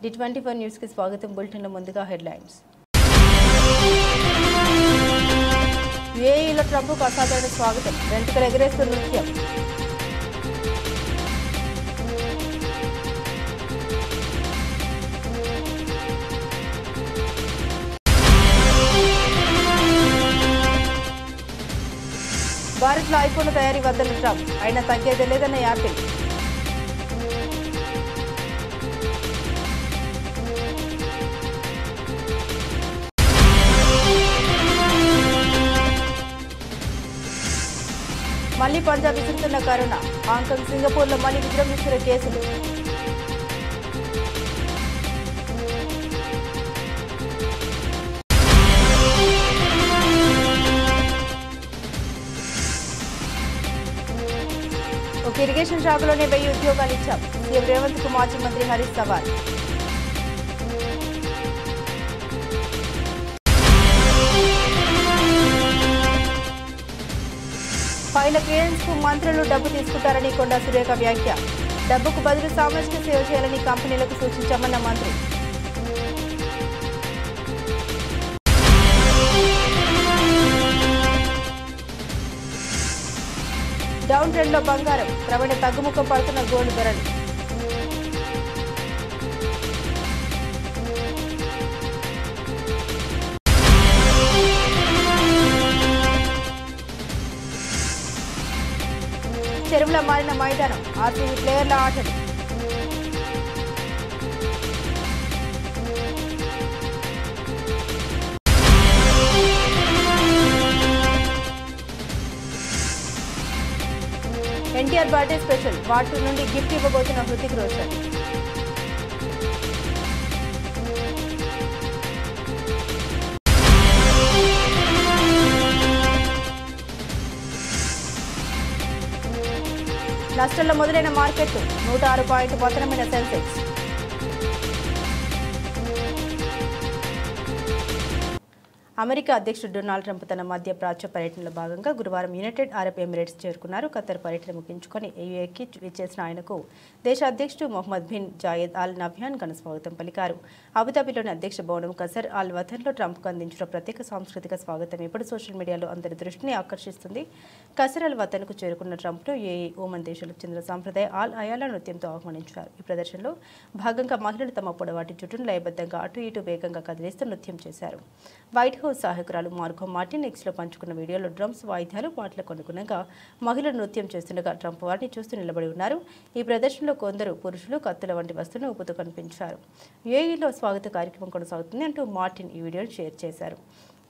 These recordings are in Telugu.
D24 న్యూస్ కి స్వాగతం. బులెటిన్లో ముందుగా హెడ్లైన్స్. యూఏఈలో ట్రంప్కు అసాధారణ స్వాగతం. వెంట్రుకలు ఎగరేస్తూ నృత్యం. భారత్లో ఐఫోన్ తయారీ వద్దన్న ట్రంప్, అయినా తగ్గేదే లేదన్న యాపిల్. మళ్లీ పంజాబ్ విసురుతున్న కరోనా. హాంకాంగ్, సింగపూర్లో మళ్లీ విజృంభిస్తున్న కేసులు. ఒక ఇరిగేషన్ శాఖలోనే 1000 ఉద్యోగాలు ఇచ్చాం. సీఎం రేవంత్ కు మాజీ మంత్రి హరీష్ సవాల్. పైల క్లియరెన్స్ కు మంత్రులు డబ్బు తీసుకుంటారని కొండా సురేఖ వ్యాఖ్య. డబ్బుకు బదులు సామాజిక సేవ చేయాలని కంపెనీలకు సూచించామన్న మంత్రి. డౌన్ ట్రెండ్ లో బంగారం. క్రమేణ తగ్గుముఖం పడుతున్న గోల్డ్ ధరలు. చెరువుల మారిన మైదానం. ఆర్సీబీ ప్లేయర్ల ఆటలు. NTR birthday special. వార్డ్ 2 నుండి గిఫ్ట్ ఇవ్వబోతున్న హృతిక్ రోషన్. నష్టాల్లో మొదలైన మార్కెట్లు. 106 పాయింట్ పతనమైన సెన్సెక్స్. అమెరికా అధ్యక్షుడు డొనాల్డ్ ట్రంప్ తన మధ్య ప్రాచ్య పర్యటనలో భాగంగా గురువారం యునైటెడ్ అరబ్ ఎమిరేట్స్ చేరుకున్నారు. ఖతర్ పర్యటన ముగించుకొని యూఏఈకి విచ్చేసిన ఆయనకు దేశ అధ్యక్షుడు Mohammed bin Zayed Al Nahyan ఘన స్వాగతం పలికారు. అబుదాబిలోని అధ్యక్ష భవనం కసర్ అల్ వతన్లో ట్రంప్కు అందించిన ప్రత్యేక సాంస్కృతిక స్వాగతం ఇప్పుడు సోషల్ మీడియాలో అందరి దృష్టిని ఆకర్షిస్తుంది. కసర్ అల్ వతన్కు చేరుకున్న ట్రంప్ను యూఏఈ, ఓమన్ దేశాలకు చెందిన సాంప్రదాయ ఆల్ అయాలా నృత్యంతో ఆహ్వానించారు. ఈ ప్రదర్శనలో భాగంగా మహిళలు తమ పొడవాటి జుట్టును లయబద్ధంగా అటు ఇటు వేగంగా కదిలిస్తూ నృత్యం చేశారు. వైట్ హౌస్ సహాయకురాలు మార్గో మార్టిన్ ఎక్స్లో పంచుకున్న వీడియోలో డ్రమ్స్, వాయిద్యాలు, పాటలకు అనుగుణంగా మహిళలు నృత్యం చేస్తుండగా ట్రంప్ వారిని చూస్తూ నిలబడి ఉన్నారు. ఈ ప్రదర్శనలో కొందరు పురుషులు కత్తుల వంటి వస్తువులను ఊపుతూ కనిపించారు. యూఏఈలో స్వాగత కార్యక్రమం కొనసాగుతుంది అంటూ మార్టిన్ ఈ వీడియోను షేర్ చేశారు.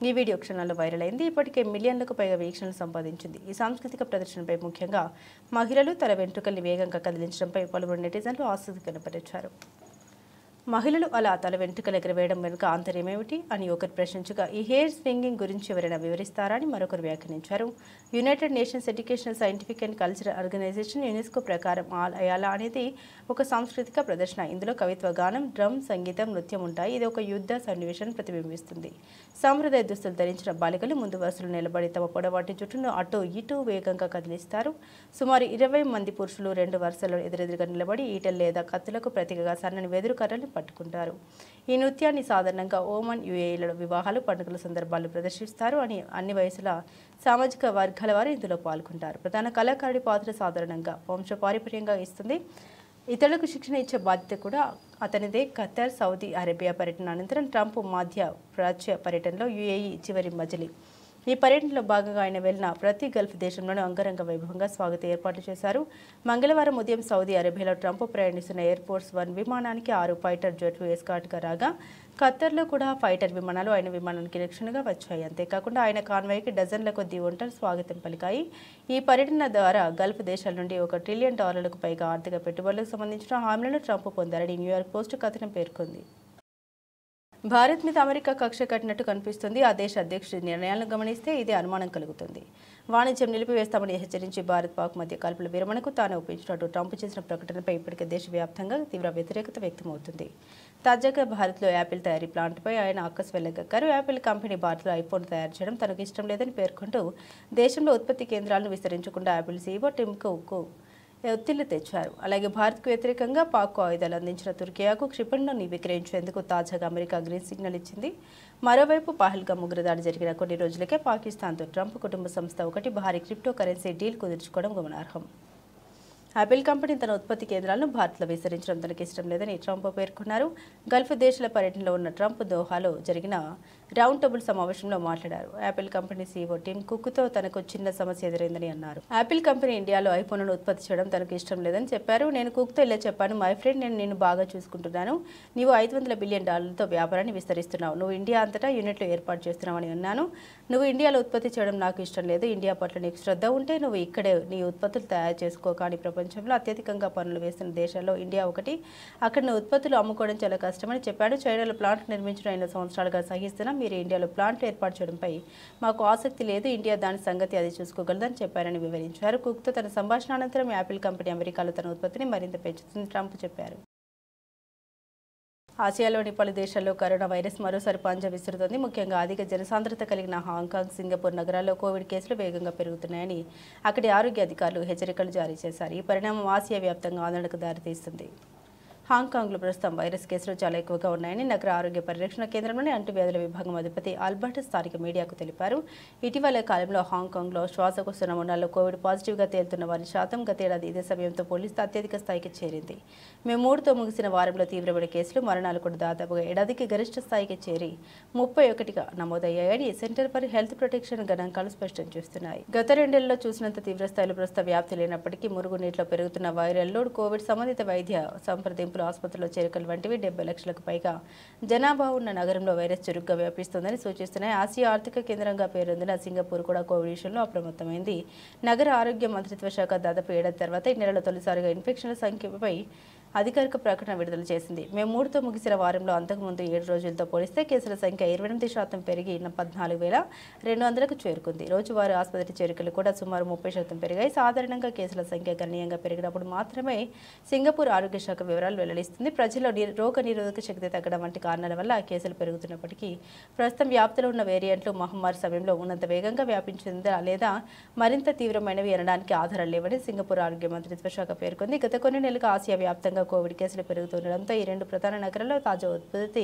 ఈ వీడియో క్షణాల్లో వైరల్ అయింది. ఇప్పటికే మిలియన్లకు పైగా వీక్షణలు సంపాదించింది. ఈ సాంస్కృతిక ప్రదర్శనపై ముఖ్యంగా మహిళలు తల వెంట్రుకల్ని వేగంగా కదిలించడంపై పలువురు నెటిజన్లు ఆసక్తి కనపరిచారు. మహిళలు అలా తల వెంట్రుకలు ఎగరవేయడం వెనుక ఆంతర్యమేమిటి అని ఒకరు ప్రశ్నించగా, ఈ హెయిర్ స్వింగింగ్ గురించి ఎవరైనా వివరిస్తారా అని మరొకరు వ్యాఖ్యానించారు. United Nations Educational, Scientific and Cultural Organization UNESCO ప్రకారం ఆల్ అయాలా అనేది ఒక సాంస్కృతిక ప్రదర్శన. ఇందులో కవిత్వ, గానం, డ్రమ్, సంగీతం, నృత్యం ఉంటాయి. ఇది ఒక యుద్ధ సన్నివేశాన్ని ప్రతిబింబిస్తుంది. సాంప్రదాయ దుస్తులు ధరించిన బాలికలు ముందు వరుసలో నిలబడి తమ పొడవాటి జుట్టును అటు ఇటు వేగంగా కదిలిస్తారు. సుమారు 20 మంది పురుషులు 2 వరుసల్లో ఎదురెదురుగా నిలబడి ఈటెలు లేదా కత్తులకు ప్రతీకగా సన్నని వెదురు కర్రలు పట్టుకుంటారు. ఈ నృత్యాన్ని సాధారణంగా ఓమన్, యూఏఈలలో వివాహాలు, పండుగల సందర్భాలు ప్రదర్శిస్తారు అని అన్ని వయసుల సామాజిక వర్గాల వారు ఇందులో పాల్గొంటారు. ప్రధాన కళాకారుడి పాత్ర సాధారణంగా వంశపారంపర్యంగా ఇస్తుంది. ఇతరులకు శిక్షణ ఇచ్చే బాధ్యత కూడా అతనిదే. ఖతర్, సౌదీ అరేబియా పర్యటన అనంతరం ట్రంప్ మధ్య ప్రాచ్య పర్యటనలో యూఏఈ చివరి మజిలీ. ఈ పర్యటనలో భాగంగా ఆయన వెళ్లిన ప్రతి గల్ఫ్ దేశంలోనూ అంగరంగ వైభవంగా స్వాగత ఏర్పాట్లు చేశారు. మంగళవారం ఉదయం సౌదీ అరేబియాలో ట్రంప్ ప్రయాణిస్తున్న ఎయిర్ ఫోర్స్ 1 విమానానికి 6 ఫైటర్ జెట్లు ఎస్కార్ట్గా రాగా, ఖతర్లో కూడా ఫైటర్ విమానాలు ఆయన విమానానికి రక్షణగా వచ్చాయి. అంతేకాకుండా ఆయన కాన్వాయ్కి డజన్ల కొద్దీ ఒంటరి స్వాగతం పలికాయి. ఈ పర్యటన ద్వారా గల్ఫ్ దేశాల నుండి $1 ట్రిలియన్ పైగా ఆర్థిక పెట్టుబడులకు సంబంధించిన హామీలను ట్రంప్ పొందారని న్యూయార్క్ పోస్ట్ కథనం పేర్కొంది. భారత్ మీద అమెరికా కక్ష కట్టినట్టు కనిపిస్తుంది. ఆ దేశ అధ్యక్షుడి నిర్ణయాలను గమనిస్తే ఇదే అనుమానం కలుగుతుంది. వాణిజ్యం నిలిపివేస్తామని హెచ్చరించి భారత్, పాక్ మధ్య కాల్పుల విరమణకు తాను ఒప్పించినట్టు ట్రంప్ చేసిన ప్రకటనపై ఇప్పటికే దేశవ్యాప్తంగా తీవ్ర వ్యతిరేకత వ్యక్తమవుతుంది. తాజాగా భారత్లో యాపిల్ తయారీ ప్లాంట్పై ఆయన అక్కసు వెళ్లగక్కారు. యాపిల్ కంపెనీ భారత్లో ఐఫోన్ తయారు చేయడం తనకు ఇష్టం లేదని పేర్కొంటూ దేశంలో ఉత్పత్తి కేంద్రాలను విస్తరించకుండా యాపిల్ సీఈఓ టిమ్ కుక్ ఒత్తిళ్లు తెచ్చారు. అలాగే భారత్కు వ్యతిరేకంగా పాక్కు ఆయుధాలు అందించిన తుర్కియాకు క్షిపణులను విక్రయించేందుకు తాజాగా అమెరికా గ్రీన్ సిగ్నల్ ఇచ్చింది. మరోవైపు పహల్గామ్ ఉగ్రదాడి జరిగిన కొన్ని రోజులకే పాకిస్తాన్తో ట్రంప్ కుటుంబ సంస్థ ఒకటి భారీ క్రిప్టో కరెన్సీ డీల్ కుదుర్చుకోవడం గమనార్హం. యాపిల్ కంపెనీ తన ఉత్పత్తి కేంద్రాలను భారత్లో విస్తరించడం తనకి ఇష్టం లేదని ట్రంప్ పేర్కొన్నారు. గల్ఫ్ దేశాల పర్యటనలో ఉన్న ట్రంప్ దోహాలో జరిగిన రౌండ్ టేబుల్ సమావేశంలో మాట్లాడారు. యాపిల్ కంపెనీ సీఈఓ టిమ్ కుక్తో తనకు చిన్న సమస్య ఎదురైందని అన్నారు. యాపిల్ కంపెనీ ఇండియాలో ఐఫోన్లను ఉత్పత్తి చేయడం తనకు ఇష్టం లేదని చెప్పారు. నేను కుక్తో ఇలా చెప్పాను, మై ఫ్రెండ్, నేను నిన్ను బాగా చూసుకుంటున్నాను. నీవు $500 బిలియన్ వ్యాపారాన్ని విస్తరిస్తున్నావు. నువ్వు ఇండియా అంతటా యూనిట్లు ఏర్పాటు చేస్తున్నావని అన్నాను. నువ్వు ఇండియాలో ఉత్పత్తి చేయడం నాకు ఇష్టం లేదు. ఇండియా పట్ల నీకు శ్రద్ధ ఉంటే నువ్వు ఇక్కడే నీ ఉత్పత్తులు తయారు చేసుకో. కానీ ప్రపంచంలో అత్యధికంగా పనులు వేస్తున్న దేశాల్లో ఇండియా ఒకటి. అక్కడ నువ్వు ఉత్పత్తులు అమ్ముకోవడం చాలా కష్టమని చెప్పాడు. చైనాలో ప్లాంట్లు నిర్మించడం 5 సంవత్సరాలుగా సహిస్తున్నాం. మీరు ఇండియాలో ప్లాంట్లు ఏర్పాటు చేయడంపై మాకు ఆసక్తి లేదు. ఇండియా దాని సంగతి అది చూసుకోగలదని చెప్పారని వివరించారు. కుక్తో తన సంభాషణ అనంతరం యాపిల్ కంపెనీ అమెరికాలో తన ఉత్పత్తిని మరింత పెంచుతుందని ట్రంప్ చెప్పారు. ఆసియాలోని పలు దేశాల్లో కరోనా వైరస్ మరోసారి పంజా విసురుతోంది. ముఖ్యంగా అధిక జనసాంద్రత కలిగిన హాంకాంగ్, సింగపూర్ నగరాల్లో కోవిడ్ కేసులు వేగంగా పెరుగుతున్నాయని అక్కడి ఆరోగ్య అధికారులు హెచ్చరికలు జారీ చేశారు. ఈ పరిణామం ఆసియా వ్యాప్తంగా ఆందోళనకు దారితీస్తుంది. హాంకాంగ్లో ప్రస్తుతం వైరస్ కేసులు చాలా ఎక్కువగా ఉన్నాయని నగర ఆరోగ్య పరిరక్షణ కేంద్రంలోని అంటువ్యాధుల విభాగం అధిపతి ఆల్బర్ట్ స్థానిక మీడియాకు తెలిపారు. ఇటీవల కాలంలో హాంకాంగ్లో శ్వాసకోశ నమూనాల్లో కోవిడ్ పాజిటివ్గా తేలుతున్న వారి శాతం గతేడాది ఇదే సమయంతో పోలిస్తే అత్యధిక స్థాయికి చేరింది. మే 3తో ముగిసిన వారంలో తీవ్రమైన కేసులు, మరణాలు కూడా దాదాపుగా ఏడాదికి గరిష్ట స్థాయికి చేరి 31గా నమోదయ్యాయని సెంటర్ ఫర్ హెల్త్ ప్రొటెక్షన్ గణాంకాలు స్పష్టం చేస్తున్నాయి. గత 2 ఏళ్లలో చూసినంత తీవ్ర స్థాయిలో ప్రస్తుత వ్యాప్తి లేనప్పటికీ మురుగునీటిలో పెరుగుతున్న వైరల్ లోడ్, కోవిడ్ సంబంధిత వైద్య సంప్రదింపులు, ఆసుపత్రుల్లో చేరికలు వంటివి 70 లక్షలకు పైగా జనాభా ఉన్న నగరంలో వైరస్ చురుగ్గా వ్యాపిస్తోందని సూచిస్తున్నాయి. ఆసియా ఆర్థిక కేంద్రంగా పేరొందిన సింగపూర్ కూడా కోవిడ్ విషయంలో అప్రమత్తమైంది. నగర ఆరోగ్య మంత్రిత్వ శాఖ దాదాపు ఏడాది తర్వాత ఈ నెలలో తొలిసారిగా ఇన్ఫెక్షన్ల సంఖ్యపై అధికారిక ప్రకటన విడుదల చేసింది. మే 3తో ముగిసిన వారంలో అంతకుముందు 7 రోజులతో పోలిస్తే కేసుల సంఖ్య 28% పెరిగి 14,200కు చేరుకుంది. రోజువారీ ఆసుపత్రి చేరికలు కూడా సుమారు 30% పెరిగాయి. సాధారణంగా కేసుల సంఖ్య గణనీయంగా పెరిగినప్పుడు మాత్రమే సింగపూర్ ఆరోగ్య శాఖ వివరాలు వెల్లడిస్తుంది. ప్రజల్లో రోగ నిరోధక శక్తి తగ్గడం వంటి కారణాల వల్ల కేసులు పెరుగుతున్నప్పటికీ ప్రస్తుతం వ్యాప్తిలో ఉన్న వేరియంట్లు మహమ్మారి సమయంలో ఉన్నంత వేగంగా వ్యాపించిందా లేదా మరింత తీవ్రమైనవి అనడానికి ఆధారాలు లేవని సింగపూర్ ఆరోగ్య మంత్రిత్వ శాఖ పేర్కొంది. గత కొన్ని నెలలుగా ఆసియా వ్యాప్తంగా కోవిడ్ కేసులు పెరుగుతుండడంతో ఈ 2 ప్రధాన నగరాల్లో తాజా ఉత్పత్తి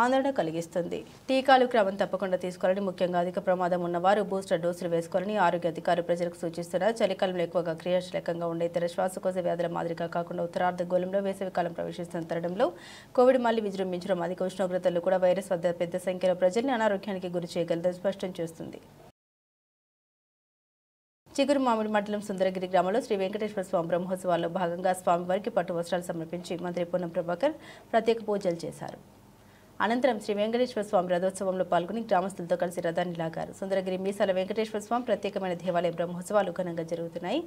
ఆందోళన కలిగిస్తుంది. టీకాలు క్రమం తప్పకుండా తీసుకోవాలని, ముఖ్యంగా అధిక ప్రమాదం ఉన్నవారు బూస్టర్ డోసులు వేసుకోవాలని ఆరోగ్య అధికారులు ప్రజలకు సూచిస్తున్నారు. చలికాలంలో ఎక్కువగా క్రియాశీలకంగా ఉండే ఇతర శ్వాసకోశ వ్యాధుల మాదిరిగా కాకుండా ఉత్తరార్ధ గోళంలో వేసవికాలం ప్రవేశిస్తున్న తరుణంలో కోవిడ్ మళ్లీ విజృంభించడం, అధిక ఉష్ణోగ్రతలు కూడా వైరస్ వద్ద పెద్ద సంఖ్యలో ప్రజల్ని అనారోగ్యానికి గురి చేయగలదని స్పష్టం చేస్తుంది. చిగురుమామిడి మండలం సుందరగిరి గ్రామంలో శ్రీ వెంకటేశ్వర స్వామి బ్రహ్మోత్సవాల్లో భాగంగా స్వామివారికి పట్టు వస్త్రాలు సమర్పించి మంత్రి పొన్నం ప్రభాకర్ ప్రత్యేక పూజలు చేశారు. అనంతరం శ్రీ వెంకటేశ్వర స్వామి రథోత్సవంలో పాల్గొని గ్రామస్తులతో కలిసి రథాన్ని లాగారు. సుందరగిరి మీసాల వెంకటేశ్వర స్వామి ప్రత్యేకమైన దేవాలయ బ్రహ్మోత్సవాలు ఘనంగా జరుగుతున్నాయి.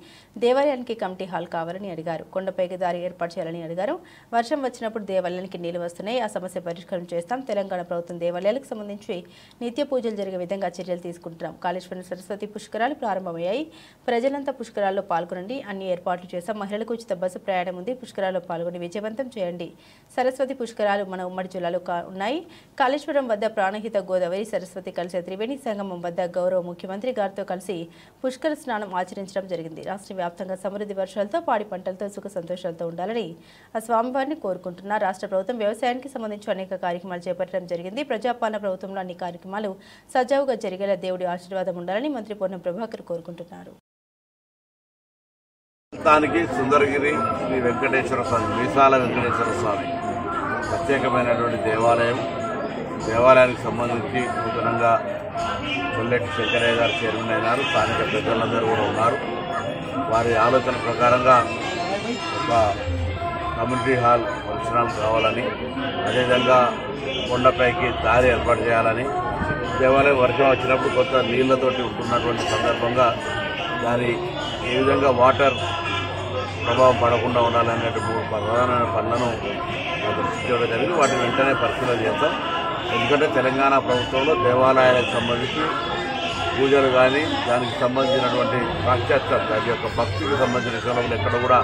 దేవాలయానికి కమిటీ హాల్ కావాలని అడిగారు. కొండపైకి దారి ఏర్పాటు చేయాలని అడిగారు. వర్షం వచ్చినప్పుడు దేవాలయానికి నీళ్లు వస్తున్నాయి, ఆ సమస్య పరిష్కారం చేస్తాం. తెలంగాణ ప్రభుత్వం దేవాలయాలకు సంబంధించి నిత్య పూజలు జరిగే విధంగా చర్యలు తీసుకుంటున్నాం. కాళేశ్వరం సరస్వతి పుష్కరాలు ప్రారంభమయ్యాయి. ప్రజలంతా పుష్కరాల్లో పాల్గొనండి. అన్ని ఏర్పాట్లు చేస్తాం. మహిళలకు ఉచిత బస్సు ప్రయాణం ఉంది. పుష్కరాల్లో పాల్గొని విజయవంతం చేయండి. సరస్వతి పుష్కరాలు మన ఉమ్మడి జిల్లాలో ఉన్నాయి. కాళేశ్వరం వద్ద ప్రాణహిత గోదావరి, సరస్వతి కలిసే త్రివేణి సంగమం వద్ద గౌరవ ముఖ్యమంత్రి గారితో కలిసి పుష్కర స్నానం ఆచరించడం జరిగింది. రాష్ట్ర వ్యాప్తంగా సమృద్ధి వర్షాలతో, పాడి పంటలతో సుఖ సంతోషాలతో ఉండాలని ఆ స్వామివారిని కోరుకుంటున్నారు. రాష్ట్ర ప్రభుత్వం వ్యవసాయానికి సంబంధించి అనేక కార్యక్రమాలు చేపట్టడం జరిగింది. ప్రజాపాలన ప్రభుత్వంలో అన్ని కార్యక్రమాలు సజావుగా జరిగేలా దేవుడి ఆశీర్వాదం ఉండాలని మంత్రి పొన్నం ప్రభాకర్ కోరుకుంటున్నారు. సుందరగిరి శ్రీ వెంకటేశ్వర స్వామి, మీసాల వెంకటేశ్వర స్వామి ప్రత్యేకమైనటువంటి దేవాలయానికి సంబంధించి నూతనంగా కొల్లెట్టి శంకరయ్య గారు చైర్మన్ అయినారు. స్థానిక పెద్దలందరూ కూడా ఉన్నారు. వారి ఆలోచన ప్రకారంగా ఒక కమ్యూనిటీ హాల్ ఫంక్షన్ హాల్ కావాలని, అదేవిధంగా కొండపైకి దారి ఏర్పాటు చేయాలని, దేవాలయం వర్షం వచ్చినప్పుడు కొంత నీళ్లతోటి ఉంటున్నటువంటి సందర్భంగా దాని ఏ విధంగా వాటర్ ప్రభావం పడకుండా ఉండాలనేటువంటి 3 ప్రధానమైన పనులను దృష్టించడం జరిగింది. వాటిని వెంటనే పరిశీలన చేస్తాం. ఎందుకంటే తెలంగాణ ప్రభుత్వంలో దేవాలయాలకు సంబంధించి పూజలు కానీ దానికి సంబంధించినటువంటి పాశ్చాత్య దాని యొక్క భక్తికి సంబంధించిన విషయంలో ఎక్కడ కూడా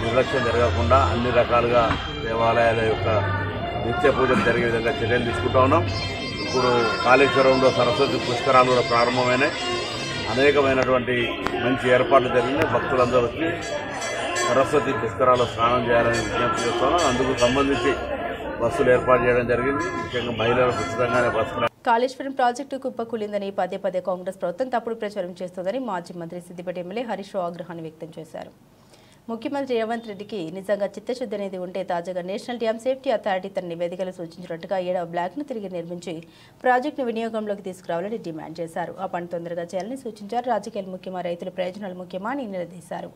నిర్లక్ష్యం జరగకుండా అన్ని రకాలుగా దేవాలయాల యొక్క నిత్య పూజలు జరిగే విధంగా చర్యలు తీసుకుంటా ఉన్నాం. ఇప్పుడు కాళేశ్వరంలో సరస్వతి పుష్కరాలు కూడా ప్రారంభమైనాయి. అనేకమైనటువంటి మంచి ఏర్పాట్లు జరిగినాయి. భక్తులందరూ వచ్చి సరస్వతి పుష్కరాల్లో స్నానం చేయాలని విజ్ఞప్తి చేస్తున్నాం. అందుకు సంబంధించి బస్సులు ఏర్పాటు చేయడం జరిగింది. ముఖ్యంగా మహిళలకు ఉచితంగానే బస్సు. కాళేశ్వరం ప్రాజెక్టు కుప్పకూలిందని పదే పదే కాంగ్రెస్ ప్రభుత్వం తప్పుడు ప్రచారం చేస్తోందని మాజీ మంత్రి సిద్దిపేట ఎమ్మెల్యే హరీష్ రావు ఆగ్రహాన్ని వ్యక్తం చేశారు. ముఖ్యమంత్రి రేవంత్ రెడ్డికి నిజంగా చిత్తశుద్ధి అనేది ఉంటే తాజాగా నేషనల్ డ్యామ్ సేఫ్టీ అథారిటీ తన నివేదికలు సూచించినట్టుగా 7వ బ్లాక్ను తిరిగి నిర్మించి ప్రాజెక్టును వినియోగంలోకి తీసుకురావాలని డిమాండ్ చేశారు. ఆ పని తొందరగా చేయాలని సూచించారు. రాజకీయాలు ముఖ్యమా, రైతుల ప్రయోజనాలు ముఖ్యమా అని నిలదీశారు.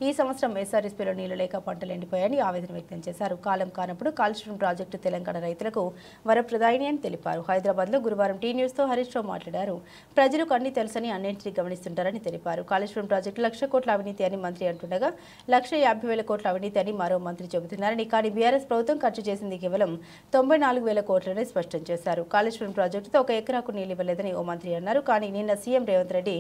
ఈ సంవత్సరం ఎస్ఆర్ఎస్పీలో నీళ్లు లేక పంటలు ఎండిపోయాయని ఆవేదన వ్యక్తం చేశారు. కాలం కానప్పుడు కాళేశ్వరం ప్రాజెక్టు తెలంగాణ రైతులకు వరప్రదాయిని అని తెలిపారు. హైదరాబాద్లో గురువారం టీ న్యూస్తో హరీష్ రావు మాట్లాడారు. ప్రజలకు అన్ని తెలుసని అన్నింటినీ గమనిస్తుంటారని తెలిపారు. కాళేశ్వరం ప్రాజెక్టు 1,00,000 కోట్ల అవినీతి అని మంత్రి అంటుండగా 1,50,000 కోట్ల అవినీతి అని మరో మంత్రి చెబుతున్నారని, కానీ బీఆర్ఎస్ ప్రభుత్వం ఖర్చు చేసింది కేవలం 94,000 కోట్లని స్పష్టం చేశారు. కాళేశ్వరం ప్రాజెక్టుతో 1 ఎకరాకు నీళ్లు ఇవ్వలేదని ఓ మంత్రి అన్నారు. కానీ నిన్న సీఎం రేవంత్ రెడ్డి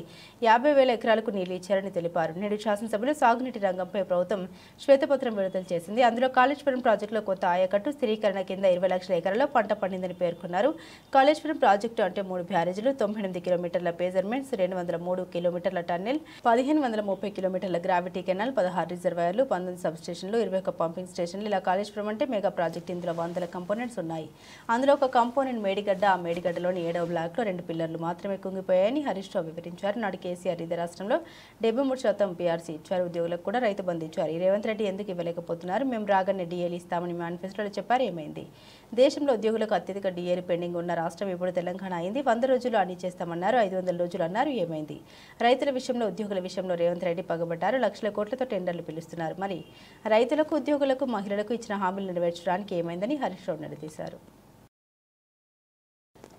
50,000 ఎకరాలకు నీళ్లు ఇచ్చారని తెలిపారు. నేడు శాసనసభలో సాగునీటి రంగంపై ప్రభుత్వం శ్వేతపత్రం విడుదల చేసింది. అందులో కాళేశ్వరం ప్రాజెక్టులో కొత్త ఆయకట్టు స్థిరీకరణ కింద 20 లక్షల ఎకరాల్లో పంట పండిందని పేర్కొన్నారు. కాళేశ్వరం ప్రాజెక్టు అంటే 3 బ్యారేజీలు, 98 కిలోమీటర్ల పేజర్మెంట్స్, 203 కిలోమీటర్ల టన్నెల్, 1,530 కిలోమీటర్ల గ్రావిటీ కెనాల్, 16 రిజర్వాయర్లు, 19 సబ్ స్టేషన్లు, 21 పంపింగ్ స్టేషన్లు. ఇలా కాళేశ్వరం అంటే మెగా ప్రాజెక్ట్. ఇందులో 100 కంపోనెంట్స్ ఉన్నాయి. అందులో ఒక కంపోనెంట్ మేడిగడ్డ. ఆ మేడిగడ్డలోని 7వ బ్లాక్లో 2 పిల్లర్లు మాత్రమే కుంగిపోయాయని హరీష్ రావు వివరించారు. నాడు కేసీఆర్ ఇదే రాష్ట్రంలో 73% పీఆర్సీ ఇచ్చారు. ఉద్యోగులకు కూడా రైతు బంధు ఇచ్చారు. ఈ రేవంత్ రెడ్డి ఎందుకు ఇవ్వలేకపోతున్నారు? మేము రాగానే డిఏలు ఇస్తామని మేనిఫెస్టోలో చెప్పారు. ఏమైంది? దేశంలో ఉద్యోగులకు అత్యధిక డిఏలు పెండింగ్ ఉన్న రాష్ట్రం ఇప్పుడు తెలంగాణ అయింది. 100 రోజులు అని చేస్తామన్నారు. 500 రోజులు అన్నారు. ఏమైంది? రైతుల విషయంలో, ఉద్యోగుల విషయంలో రేవంత్ రెడ్డి పగబట్టారు. లక్షల కోట్లతో టెండర్లు పిలుస్తున్నారు. మరి రైతులకు, ఉద్యోగులకు, మహిళలకు ఇచ్చిన హామీలు నెరవేర్చడానికి ఏమైందని హరీష్ రావు నిలదీశారు.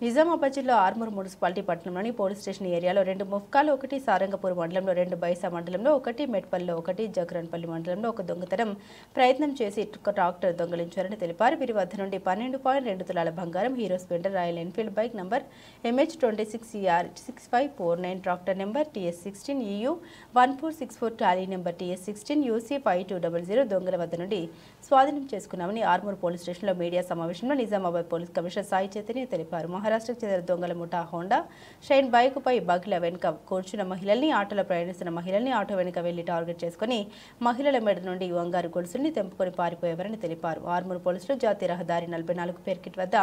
నిజామాబాద్ జిల్లా ఆర్మూర్ మున్సిపాలిటీ పట్టణంలోని పోలీస్ స్టేషన్ ఏరియాలో 2 ముఫ్కాలు, 1 సారంగపూర్ మండలంలో, 2 బైసా మండలంలో, 1 మెట్పల్లిలో, 1 జగరన్పల్లి మండలంలో ఒక దొంగతనం ప్రయత్నం చేసి ట్రాక్టర్ దొంగలించారని తెలిపారు. వీరి వద్ద నుండి 12.2 తులాల బంగారం, hero Splendor, royal Enfield bike number MH26ER6549, tractor number TS16EU 1464, Tally number TS16UC5200 దొంగల వద్ద నుండి స్వాధీనం చేసుకున్నామని ఆర్మూర్ పోలీస్ స్టేషన్లో మీడియా సమావేశంలో నిజామాబాద్ పోలీస్ కమిషనర్ సాయి చైతన్య తెలిపారు. మహారాష్ట్రకు చెందిన దొంగల ముఠా హోండా షైన్ బైకుపై బగ్ల వెనుక కూర్చున్న మహిళల్ని, ఆటోలో ప్రయాణిస్తున్న మహిళల్ని ఆటో వెనుక వెళ్లి టార్గెట్ చేసుకుని మహిళల మెడ నుండి బంగారు గొలుసుల్ని తెంపుకొని పారిపోయేవారని తెలిపారు. ఆర్మూర్ పోలీసులు జాతీయ రహదారి 44 పేర్కిట్ వద్ద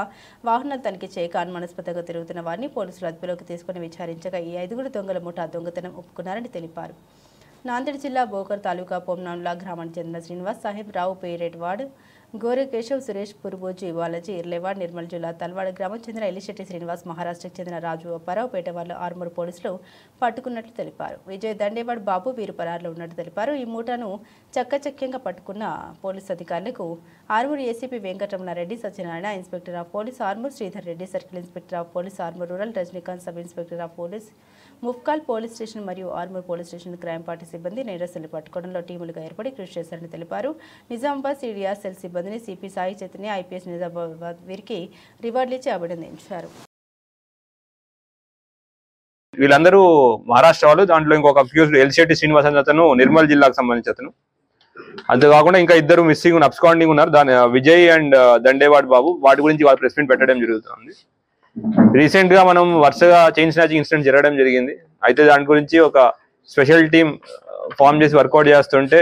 వాహనాలు తనిఖీ చేయక అనుమానాస్పదంగా తిరుగుతున్న వారిని పోలీసులు అదుపులోకి తీసుకుని విచారించగా ఈ 5 దొంగల ముఠా దొంగతనం ఒప్పుకున్నారని తెలిపారు. నాందేడ్ జిల్లా బోకర్ తాలూకా పొమ్నాన్లా గ్రామానికి చెందిన శ్రీనివాస్ సాహెబ్ రావు పేరెడ్వాడ్, గోరె కేశవ్, సురేష్ పురుబోజీ, బాలాజీ, ఇర్లేవాడ్, నిర్మల్ జిల్లా తల్వాడ గ్రామం చెందిన ఎల్లిశెట్టి శ్రీనివాస్, మహారాష్ట్రకు చెందిన రాజు అప్పారావు పేటవాళ్లు ఆర్మూర్ పోలీసులు పట్టుకున్నట్లు తెలిపారు. విజయ్ దండేవాడ్ బాబు వీరు పరారులో ఉన్నట్లు తెలిపారు. ఈ మూటను చక్కచక్యంగా పట్టుకున్న పోలీసు అధికారులకు Armoor ACP Venkataramanareddy, Satyanarayana, inspector of police Armoor, Sridhar Reddy, circle inspector of police Armoor rural, Rajinikanth, sub inspector of police Mupkal police station మరియు Armoor police station crime party సిబ్బంది నేరస్తులను పట్టుకోవడంలో టీములుగా ఏర్పడి కృషి చేశారని తెలిపారు. నిజామాబాద్ సిడిఆర్ సెల్ సిబ్బందిని సిపి సాయి చైతన్య, ఐపీఎస్ నిజామాబాద్ వీరికి రివార్డులు ఇచ్చి అభినందించారు. వీళ్ళందరూ మహారాష్ట్ర వాళ్ళు. దాంట్లో ఇంకొక అక్యూజ్డ్ ఎల్లిశెట్టి శ్రీనివాస్ అనే అతను నిర్మల్ జిల్లాకు సంబంధించి అతను. అంతేకాకుండా ఇంకా 2 మిస్సింగ్ అబ్స్కాండింగ్ ఉన్నారు. దాని విజయ్ అండ్ దండేవాడ్ బాబు. వాటి గురించి వాళ్ళు ప్రెస్ మీట్ పెట్టడం జరుగుతుంది. రీసెంట్ గా మనం వరుసగా చైన్ స్నాచింగ్ ఇన్సిడెంట్ జరగడం జరిగింది. అయితే దాని గురించి ఒక స్పెషల్ టీం ఫామ్ చేసి వర్కౌట్ చేస్తుంటే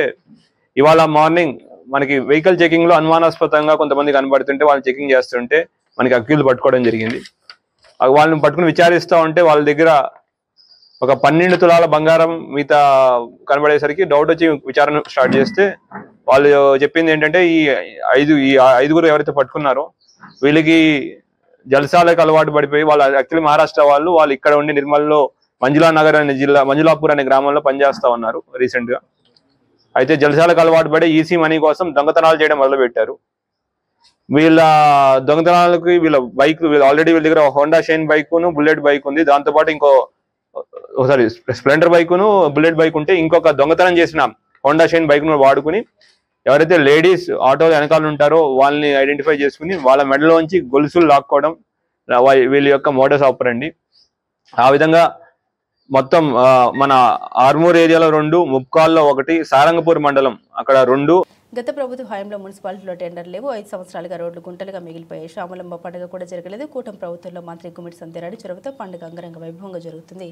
ఇవాళ మార్నింగ్ మనకి వెహికల్ చెకింగ్ లో అనుమానాస్పదంగా కొంతమంది కనబడుతుంటే వాళ్ళని చెకింగ్ చేస్తుంటే మనకి అక్యూజ్డ్ పట్టుకోవడం జరిగింది. వాళ్ళని పట్టుకుని విచారిస్తూ ఉంటే వాళ్ళ దగ్గర ఒక 12 తులాల బంగారం మిగతా కనబడేసరికి డౌట్ వచ్చి విచారణ స్టార్ట్ చేస్తే వాళ్ళు చెప్పింది ఏంటంటే ఈ 5 ఎవరైతే పట్టుకున్నారో వీళ్ళకి జల్సాలకు అలవాటు పడిపోయి వాళ్ళు యాక్చువల్లీ మహారాష్ట్ర వాళ్ళు ఇక్కడ ఉండి నిర్మల్లో మంజులానగర్ అనే జిల్లా, మంజులాపూర్ అనే గ్రామంలో పనిచేస్తా ఉన్నారు రీసెంట్ గా. అయితే జల్సాలకు అలవాటు పడి ఈసీ మనీ కోసం దొంగతనాలు చేయడం మొదలుపెట్టారు. వీళ్ళ దొంగతనాలకి వీళ్ళ ఆల్రెడీ వీళ్ళ దగ్గర హోండా షైన్ బైకును, బుల్లెట్ బైక్ ఉంది. దాంతోపాటు ఒకసారి స్ప్లెండర్ బైకును, బుల్లెట్ బైక్ ఉంటే ఇంకొక దొంగతనం చేసిన హోండా షైన్ బైక్ను వాడుకుని ఎవరైతే లేడీస్ ఆటో వెనకాల ఉంటారో వాళ్ళని ఐడెంటిఫై చేసుకుని వాళ్ళ మెడలోంచి గొలుసులు లాక్కోవడం వీళ్ళ యొక్క మోడస్ ఆపరండి. ఆ విధంగా మొత్తం మన ఆర్మూర్ ఏరియాలో 2, ముప్కాల్లో 1, సారంగపూర్ మండలం అక్కడ 2. గత ప్రభుత్వ హయాంలో మున్సిపాలిటీలో టెండర్ లేవు. 5 సంవత్సరాలుగా రోడ్లు గుంటలుగా మిగిలిపోయాయి. శ్యామలంబ పండుగ కూడా జరగలేదు. కూటమి ప్రభుత్వంలో మంత్రి గుమ్మిడి సంధ్యారెడ్డి చొరవతో పండుగ అంగరంగ వైభవంగా జరుగుతుంది.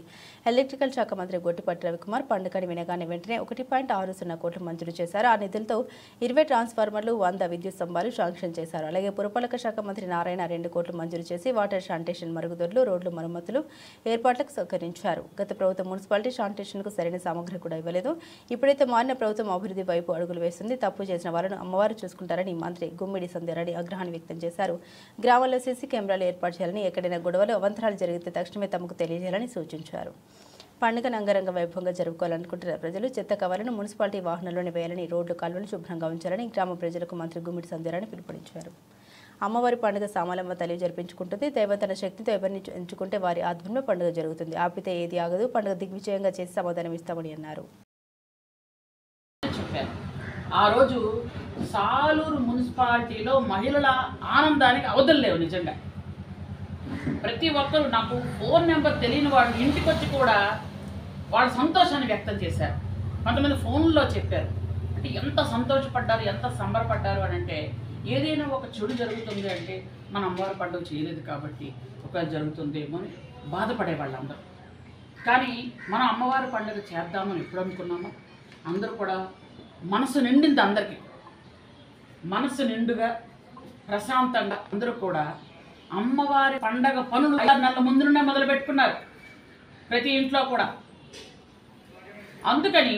ఎలక్ట్రికల్ శాఖ మంత్రి గొట్టిపాటి రవికుమార్ పండుగని వినగానే వెంటనే 1.60 కోట్లు మంజూరు చేశారు. ఆ నిధులతో 20 ట్రాన్స్ఫార్మర్లు, 100 విద్యుత్ స్తంభాలు శాంక్షన్ చేశారు. అలాగే పురపాలక శాఖ మంత్రి నారాయణ 2 కోట్లు మంజూరు చేసి వాటర్ శానిటేషన్, మరుగుదొడ్లు, రోడ్లు మరమ్మతులు ఏర్పాట్లకు సహకరించారు. గత ప్రభుత్వం మున్సిపాలిటీ శానిటేషన్కు సరైన సామగ్రి కూడా ఇవ్వలేదు. ఇప్పుడైతే మారిన ప్రభుత్వం అభివృద్ధి వైపు అడుగులు వేస్తుంది. తప్పు చేసిన వారిని అమ్మవారు చూసుకుంటారని మంత్రి గుమ్మిడి సంధ్యారెడ్డి ఆగ్రహాన్ని వ్యక్తం చేశారు. గ్రామాల్లో సీసీ కెమెరాలు ఏర్పాటు చేయాలని, ఎక్కడైనా గొడవలు, అవంతరాలు జరిగితే తక్షణమే తమకు తెలియజేయాలని సూచించారు. పండుగను అంగరంగ వైభవంగా జరుపుకోవాలనుకుంటున్న ప్రజలు చెత్త కవర్లను మున్సిపాలిటీ వాహనాల్లోనే వేయాలని, రోడ్లు కాలువలు శుభ్రంగా ఉంచాలని గ్రామ ప్రజలకు మంత్రి గుమ్మిడి సంధ్యారెడ్డి పిలుపునిచ్చారు. అమ్మవారి పండుగ సామలమ్మ తల్లి జరిపించుకుంటుంది. దైవం తన శక్తితో ఎవరిని ఎంచుకుంటే వారి ఆధ్వర్యంలో పండుగ జరుగుతుంది. ఆపితే ఏది ఆగదు. పండుగ దిగ్విజయంగా చేసి సమాధానం ఇస్తామని అన్నారు. ఆ రోజు సాలూరు మున్సిపాలిటీలో మహిళల ఆనందానికి అవధులు లేవు. నిజంగా ప్రతి ఒక్కరు, నాకు ఫోన్ నెంబర్ తెలియని వాళ్ళు ఇంటికి వచ్చి కూడా వాళ్ళ సంతోషాన్ని వ్యక్తం చేశారు. కొంతమంది ఫోన్లో చెప్పారు. అంటే ఎంత సంతోషపడ్డారు, ఎంత సంబరపడ్డారు అని అంటే, ఏదైనా ఒక చెడు జరుగుతుంది అంటే మన అమ్మవారి పండుగ చేయలేదు కాబట్టి ఒక జరుగుతుందేమో అని బాధపడే వాళ్ళందరూ. కానీ మనం అమ్మవారి పండుగ చేద్దామని ఎప్పుడు అనుకున్నామో అందరూ కూడా మనసు నిండింది. అందరికీ మనసు నిండుగా ప్రశాంతంగా అందరూ కూడా అమ్మవారి పండగ పనులు 6 నెలల ముందు నుండే మొదలు పెట్టుకున్నారు ప్రతి ఇంట్లో కూడా. అందుకని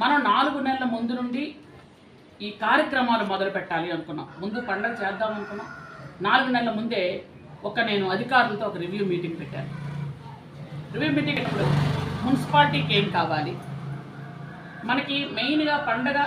మనం 4 నెలల ముందు నుండి ఈ కార్యక్రమాలు మొదలు పెట్టాలి అనుకున్నాం. ముందు పండగ చేద్దాం అనుకున్నాం. 4 నెలల ముందే నేను అధికారులతో ఒక రివ్యూ మీటింగ్ పెట్టాను. రివ్యూ మీటింగ్ అప్పుడు మున్సిపాలిటీకి ఏం కావాలి, మనకి మెయిన్గా పండగ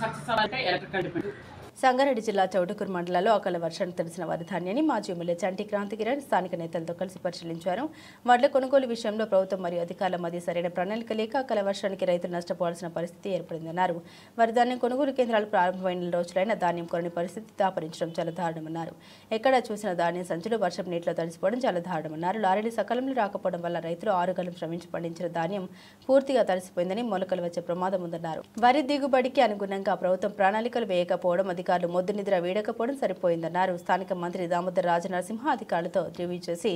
సక్సెస్ అవ్వాలంటే ఎలక్ట్రికల్ డిపార్ట్మెంట్. సంగారెడ్డి జిల్లా చౌటుకూరు మండలాల్లో అకాల వర్షానికి తెలిసిన వరి ధాన్యాన్ని మాజీ ఎమ్మెల్యే చంటి క్రాంతికిరణ్ స్థానిక నేతలతో కలిసి పరిశీలించారు. వడ్ల కొనుగోలు విషయంలో ప్రభుత్వం మరియు అధికారుల మధ్య సరైన ప్రణాళిక లేక అకాల వర్షానికి రైతులు నష్టపోవాల్సిన పరిస్థితి ఏర్పడిందన్నారు. వరి ధాన్యం కొనుగోలు కేంద్రాలు ప్రారంభమైన రోజులైన ధాన్యం కొరని పరిస్థితి దాపరించడం చాలా దారుణమన్నారు. ఎక్కడ చూసిన ధాన్యం సంచులు వర్షం నీటిలో తడిసిపోవడం చాలా దారుణమన్నారు. లారీలు సకాలంలో రాకపోవడం వల్ల రైతులు 6 గంటలు శ్రమించి పండించిన ధాన్యం పూర్తిగా తడిసిపోయిందని, మొలకలు వచ్చే ప్రమాదం ఉందన్నారు. వరి దిగుబడికి అనుగుణంగా ప్రభుత్వం ప్రణాళికలు వేయకపోవడం, అధికారులు మొద్దు నిద్ర వీడకపోవడం సరిపోయిందన్నారు. స్థానిక మంత్రి దామోదర్ రాజనరసింహ అధికారులతో రివ్యూ చేసి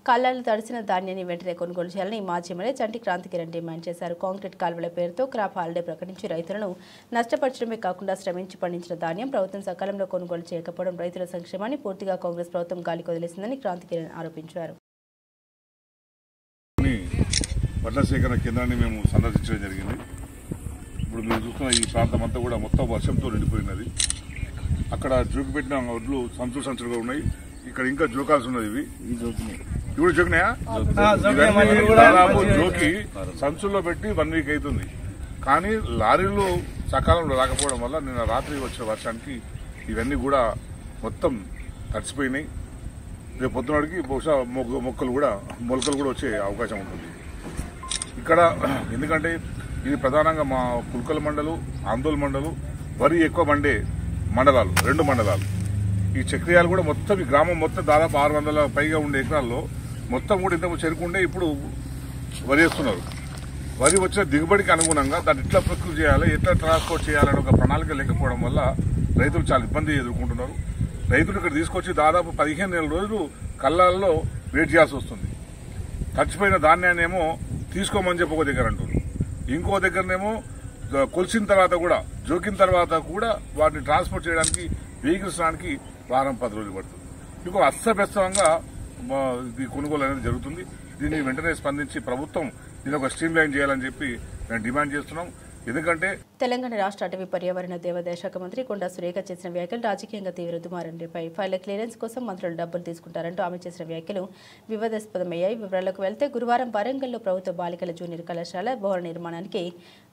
కళ్ళాలు తడిసిన ధాన్యాన్ని వెంటనే కొనుగోలు చేయాలని మాజీ ఎమ్మెల్యే చంటి క్రాంతికిరణ్ డిమాండ్ చేశారు. కాంక్రీట్ కాల్వల పేరుతో క్రాప్ హాలిడే ప్రకటించి రైతులను నష్టపరచడమే కాకుండా శ్రమించి పండించిన ధాన్యం ప్రభుత్వం సకాలంలో కొనుగోలు చేయకపోవడం రైతుల సంక్షేమాన్ని పూర్తిగా కాంగ్రెస్ ప్రభుత్వం గాలికి వదిలేసిందని క్రాంతికిరణ్ ఆరోపించారు. వడ్ల సేకరణ కేంద్రాన్ని మేము సందర్శించడం జరిగింది. ఇప్పుడు మేము చూస్తున్న ఈ ప్రాంతం అంతా కూడా మొత్తం వర్షంతో నిండిపోయినది. అక్కడ జోకి పెట్టిన వడ్లు సంచులుగా ఉన్నాయి. ఇక్కడ ఇంకా జోకాల్సి ఉన్నది. ఇప్పుడు జోకినాయా? దాదాపు జోకి సంచుల్లో పెట్టి 1 వీక్ అవుతుంది. కానీ లారీలు సకాలంలో రాకపోవడం వల్ల నిన్న రాత్రి వచ్చిన వర్షానికి ఇవన్నీ కూడా మొత్తం తడిసిపోయినాయి. రేపు పొద్దునడికి బహుశా మొలకలు కూడా వచ్చే అవకాశం ఉంటుంది ఇక్కడ. ఎందుకంటే ఇది ప్రధానంగా మా కుల్కల మండలు, ఆందోళన మండలు వరి ఎక్కువ మండే మండలాలు, 2 మండలాలు. ఈ చక్రియాలు కూడా మొత్తం ఈ గ్రామం మొత్తం దాదాపు 600 పైగా ఉండే ఎకరాల్లో మొత్తం కూడా ఇంతకు చెరుకుండే ఇప్పుడు వరి వేస్తున్నారు. వరి వచ్చిన దిగుబడికి అనుగుణంగా దాన్ని ఎట్లా ప్రకృతి చేయాలి, ఎట్లా ట్రాన్స్పోర్ట్ చేయాలని ఒక ప్రణాళిక లేకపోవడం వల్ల రైతులు చాలా ఇబ్బంది ఎదుర్కొంటున్నారు. రైతులు ఇక్కడ తీసుకొచ్చి దాదాపు 15 రోజులు కళ్ళాల్లో వెయిట్ చేయాల్సి వస్తుంది. తడిచిపోయిన ధాన్యాన్ని ఏమో తీసుకోమని చెప్పి ఒక దగ్గర అంటారు, ఇంకో దగ్గరనేమో కొలిసిన తర్వాత కూడా జోకిన తర్వాత కూడా వాటిని ట్రాన్స్పోర్ట్ చేయడానికి వెహికల్స్ రావడానికి 10 రోజులు పడుతుంది. ఇంకో అస్తవ్యస్తంగా ఈ కొనుగోలు అనేది జరుగుతుంది. దీన్ని వెంటనే స్పందించి ప్రభుత్వం దీన్ని ఒక స్ట్రీమ్ లైన్ చేయాలని చెప్పి మేము డిమాండ్ చేస్తున్నాం. ఎందుకంటే తెలంగాణ రాష్ట్ర అటవీ పర్యావరణ దేవాదాయ శాఖ మంత్రి కొండా సురేఖ చేసిన వ్యాఖ్యలు రాజకీయంగా తీవ్ర దుమారం రేపాయి. ఫైళ్ల క్లియరెన్స్ కోసం మంత్రులు డబ్బులు తీసుకుంటారంటూ ఆమె చేసిన వ్యాఖ్యలు వివాదాస్పదమయ్యాయి. వివరాలకు వెళ్తే గురువారం వరంగల్లో ప్రభుత్వ బాలికల జూనియర్ కళాశాల భవన నిర్మాణానికి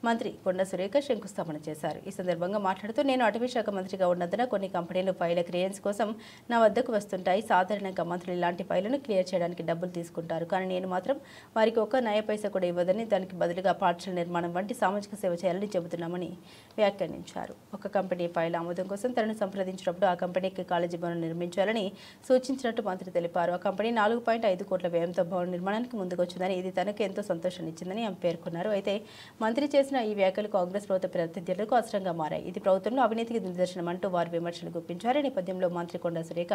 మంత్రి కొండా సురేఖ శంకుస్థాపన చేశారు. ఈ సందర్భంగా మాట్లాడుతూ, నేను అటవీ శాఖ మంత్రిగా ఉన్నందున కొన్ని కంపెనీలు ఫైళ్ల క్లియరెన్స్ కోసం నా వద్దకు వస్తుంటాయి. సాధారణంగా మంత్రులు ఇలాంటి ఫైళ్లను క్లియర్ చేయడానికి డబ్బులు తీసుకుంటారు. కానీ నేను మాత్రం వారికి ఒక్క నయ పైసా కూడా ఇవ్వదని, దానికి బదులుగా పాఠశాల నిర్మాణం వంటి సామాజిక సేవ చేయాలని చెబుతున్నామని చేయలేమని వ్యాఖ్యానించారు. ఒక కంపెనీ ఫైల్ ఆమోదం కోసం తనను సంప్రదించినప్పుడు ఆ కంపెనీకి కాలేజీ భవనం నిర్మించాలని సూచించినట్టు మంత్రి తెలిపారు. ఆ కంపెనీ 4.5 కోట్ల వ్యయంతో భవన నిర్మాణానికి ముందుకొచ్చిందని, ఇది తనకు ఎంతో సంతోషాన్ని ఇచ్చిందని ఆమె పేర్కొన్నారు. అయితే మంత్రి చేసిన ఈ వ్యాఖ్యలు కాంగ్రెస్ ప్రభుత్వ ప్రతినిధులకు అస్త్రంగా మారాయి. ఇది ప్రభుత్వంలో అవినీతికి నిదర్శనం అంటూ వారు విమర్శలు గుప్పించారు. ఈ నేపథ్యంలో మంత్రి కొండా సురేఖ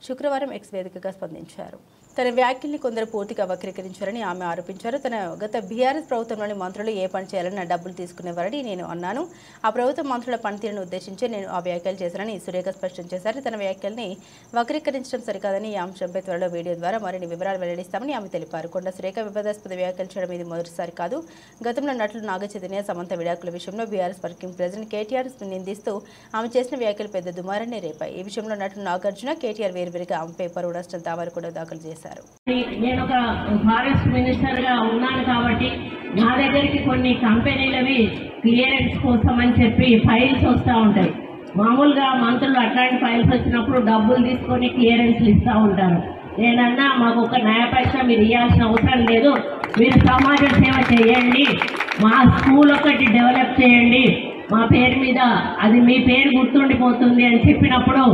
శుక్రవారం ఎక్స్ వేదికగా స్పందించారు. తన వ్యాఖ్యల్ని కొందరు పూర్తిగా వక్రీకరించారని ఆమె ఆరోపించారు. తన గత బీఆర్ఎస్ ప్రభుత్వంలోని మంత్రులు ఏ పని చేయాలని డబ్బులు తీసుకునేవారని నేను అన్నాను. ఆ ప్రభుత్వ మంత్రుల పనితీరును ఉద్దేశించి నేను ఆ వ్యాఖ్యలు చేశానని సురేఖ స్పష్టం చేశారు. తన వ్యాఖ్యల్ని వక్రీకరించడం సరికాదని ఈ అంశంపై త్వరలో వీడియో ద్వారా మరిన్ని వివరాలు వెల్లడిస్తామని ఆమె తెలిపారు. కొండా సురేఖ వివాదాస్పద వ్యాఖ్యలు చేయడం ఇది మొదటిసారి కాదు. గతంలో నటులు నాగ చైతన్య, సమంత విడాకుల విషయంలో బీఆర్ఎస్ వర్కింగ్ ప్రెసిడెంట్ కేటీఆర్ నిందిస్తూ ఆమె చేసిన వ్యాఖ్యలు పెద్ద దుమారాన్ని రేపాయి. ఈ విషయంలో నటులు నాగార్జున, కేటీఆర్ వేరువేరుగా ఆమెపై పరువు నష్టం దావాలు కూడా దాఖలు చేశారు. నేను ఒక ఫారెస్ట్ మినిస్టర్ గా ఉన్నాను కాబట్టి నా దగ్గరికి కొన్ని కంపెనీలవి క్లియరెన్స్ కోసం అని చెప్పి ఫైల్స్ వస్తూ ఉంటాయి. మామూలుగా మంత్రులు అట్లాంటి ఫైల్స్ వచ్చినప్పుడు డబ్బులు తీసుకొని క్లియరెన్స్లు ఇస్తూ ఉంటారు. నేనన్నా మాకు ఒక నయా పైసా మీరు ఇవ్వాల్సిన అవసరం లేదు, మీరు సమాజ సేవ చేయండి, మా స్కూల్ ఒకటి డెవలప్ చేయండి, మా పేరు మీద అది మీ పేరు గుర్తుండిపోతుంది అని చెప్పినప్పుడు